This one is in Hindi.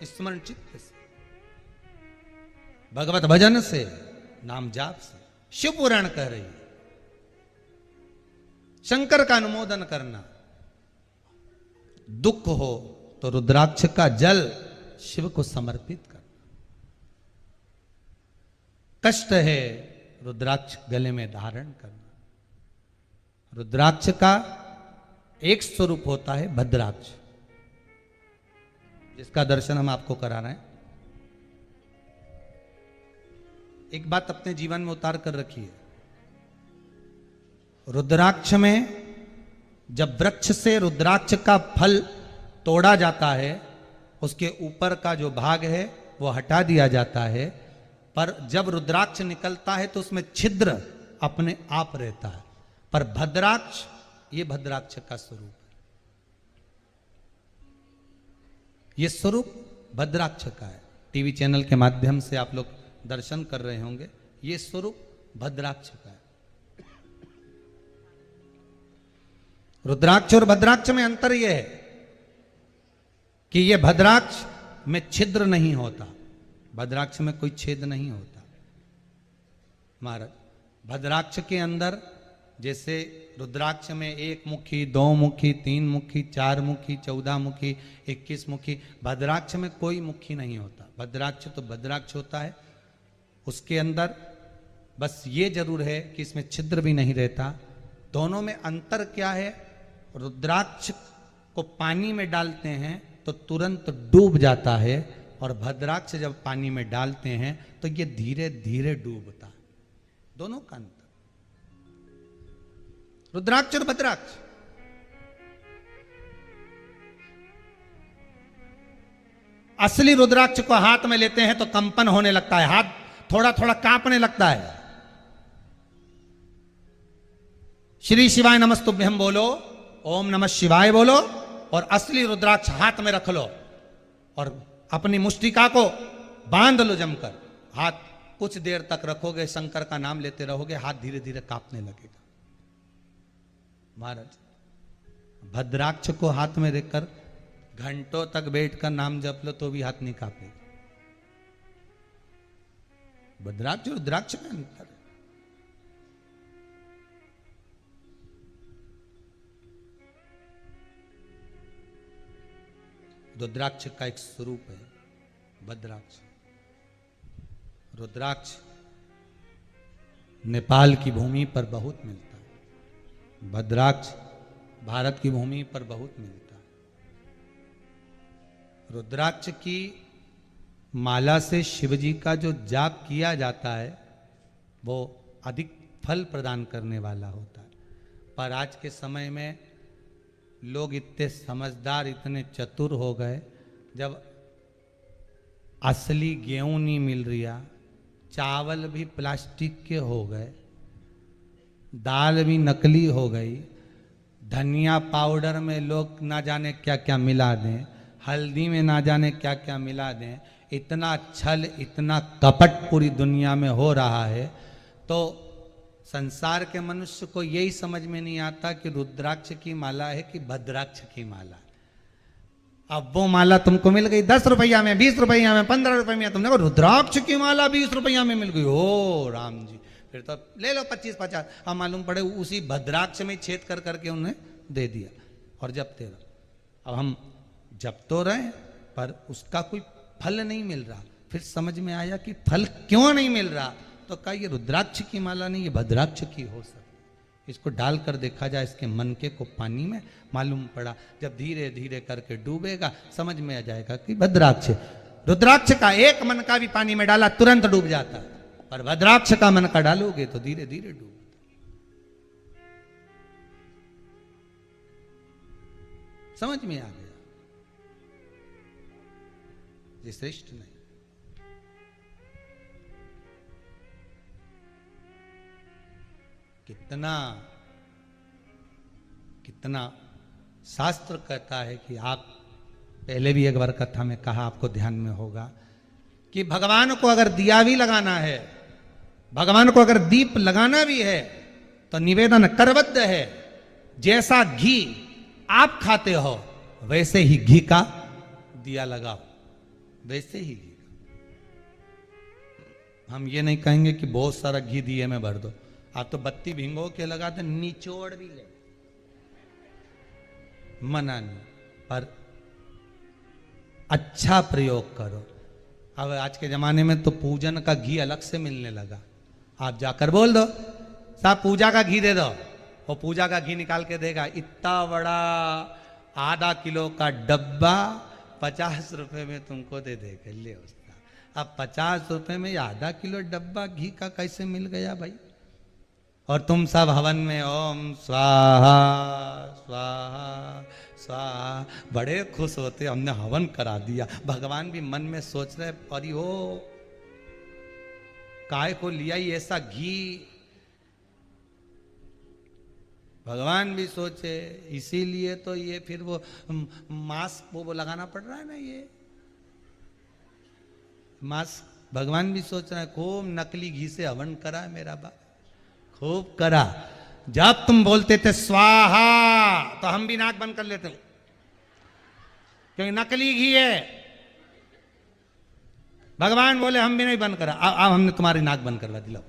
स्मरण चित्त से, भगवत भजन से, नाम जाप से। शिव पुराण कह रही है शंकर का अनुमोदन करना। दुख हो तो रुद्राक्ष का जल शिव को समर्पित करना। कष्ट है रुद्राक्ष गले में धारण करना। रुद्राक्ष का एक स्वरूप होता है भद्राक्ष, जिसका दर्शन हम आपको करा रहे हैं। एक बात अपने जीवन में उतार कर रखिए, रुद्राक्ष में जब वृक्ष से रुद्राक्ष का फल तोड़ा जाता है, उसके ऊपर का जो भाग है वो हटा दिया जाता है, पर जब रुद्राक्ष निकलता है तो उसमें छिद्र अपने आप रहता है। पर भद्राक्ष, ये भद्राक्ष का स्वरूप है। ये स्वरूप भद्राक्ष का है। टीवी चैनल के माध्यम से आप लोग दर्शन कर रहे होंगे, ये स्वरूप भद्राक्ष का है। रुद्राक्ष और भद्राक्ष में अंतर यह है कि यह भद्राक्ष में छिद्र नहीं होता, भद्राक्ष में कोई छेद नहीं होता। महाराज, भद्राक्ष के अंदर जैसे रुद्राक्ष में 1 मुखी, 2 मुखी, 3 मुखी, 4 मुखी, 14 मुखी, 21 मुखी, भद्राक्ष में कोई मुखी नहीं होता। भद्राक्ष तो भद्राक्ष होता है, उसके अंदर बस ये जरूर है कि इसमें छिद्र भी नहीं रहता। दोनों में अंतर क्या है? रुद्राक्ष को पानी में डालते हैं तो तुरंत डूब जाता है, और भद्राक्ष जब पानी में डालते हैं तो ये धीरे धीरे डूबता है। दोनों का अंतर, रुद्राक्ष और भद्राक्ष। असली रुद्राक्ष को हाथ में लेते हैं तो कंपन होने लगता है, हाथ थोड़ा थोड़ा कांपने लगता है। श्री शिवाय नमस्तुभ्यम बोलो, ओम नमः शिवाय बोलो, और असली रुद्राक्ष हाथ में रख लो और अपनी मुष्टिका को बांध लो जमकर। हाथ कुछ देर तक रखोगे, शंकर का नाम लेते रहोगे, हाथ धीरे धीरे कांपने लगेगा। महाराज, भद्राक्ष को हाथ में रखकर घंटों तक बैठकर नाम जप लो तो भी हाथ नहीं कांपेगा। भद्राक्ष और रुद्राक्ष में अंतर है। रुद्राक्ष का एक स्वरूप है भद्राक्ष। रुद्राक्ष नेपाल की भूमि पर बहुत मिलता है, भद्राक्ष भारत की भूमि पर बहुत मिलता है। रुद्राक्ष की माला से शिवजी का जो जाप किया जाता है वो अधिक फल प्रदान करने वाला होता है। पर आज के समय में लोग इतने समझदार, इतने चतुर हो गए, जब असली गेहूं नहीं मिल रहा, चावल भी प्लास्टिक के हो गए, दाल भी नकली हो गई, धनिया पाउडर में लोग ना जाने क्या क्या मिला दें, हल्दी में ना जाने क्या क्या मिला दें, इतना छल, इतना कपट पूरी दुनिया में हो रहा है, तो संसार के मनुष्य को यही समझ में नहीं आता कि रुद्राक्ष की माला है कि भद्राक्ष की माला है। अब वो माला तुमको मिल गई 10 रुपया में, 20 रुपया में, 15 रुपये में, तुमने कहा रुद्राक्ष की माला 20 रुपया में मिल गई, ओ राम जी, फिर तो ले लो 25-50। अब मालूम पड़े उसी भद्राक्ष में छेद कर करके उन्हें दे दिया और जपते रहो। अब हम जप तो रहे पर उसका कोई फल नहीं मिल रहा। फिर समझ में आया कि फल क्यों नहीं मिल रहा, तो कहा ये रुद्राक्ष की माला नहीं, ये भद्राक्ष की हो सकती। इसको डालकर देखा जाए इसके मनके को पानी में, मालूम पड़ा जब धीरे धीरे करके डूबेगा समझ में आ जाएगा कि भद्राक्ष। रुद्राक्ष का एक मनका भी पानी में डाला तुरंत डूब जाता, पर भद्राक्ष का मनका डालोगे तो धीरे धीरे डूबता। समझ में आ गया? ये श्रेष्ठ नहीं। कितना कितना शास्त्र कहता है कि आप, पहले भी एक बार कथा में कहा, आपको ध्यान में होगा, कि भगवान को अगर दिया भी लगाना है, भगवान को अगर दीप लगाना भी है तो निवेदन करबद्ध है, जैसा घी आप खाते हो वैसे ही घी का दिया लगाओ। वैसे ही घी। हम ये नहीं कहेंगे कि बहुत सारा घी दिए में भर दो, आप तो बत्ती भिंगो के लगा दे, निचोड़ भी ले, मना नहीं, पर अच्छा प्रयोग करो। अब आज के जमाने में तो पूजन का घी अलग से मिलने लगा, आप जाकर बोल दो साहब पूजा का घी दे दो, वो पूजा का घी निकाल के देगा, इतना बड़ा आधा किलो का डब्बा 50 रुपए में तुमको दे देगा, ले उसका। अब 50 रुपए में आधा किलो डब्बा घी का कैसे मिल गया भाई? और तुम सब हवन में ओम स्वाहा स्वाहा स्वाहा, बड़े खुश होते हमने हवन करा दिया। भगवान भी मन में सोच रहे अरे हो काय को लिया ही ऐसा घी, भगवान भी सोचे, इसीलिए तो ये फिर वो मास्क वो लगाना पड़ रहा है ना, ये मास्क। भगवान भी सोच रहे हैं खूब नकली घी से हवन करा है मेरा बाप, खूब करा। जब तुम बोलते थे स्वाहा तो हम भी नाक बंद कर लेते हैं, क्योंकि नकली घी है। भगवान बोले हम भी नहीं बंद करा, अब हमने तुम्हारी नाक बंद करवा दी, लो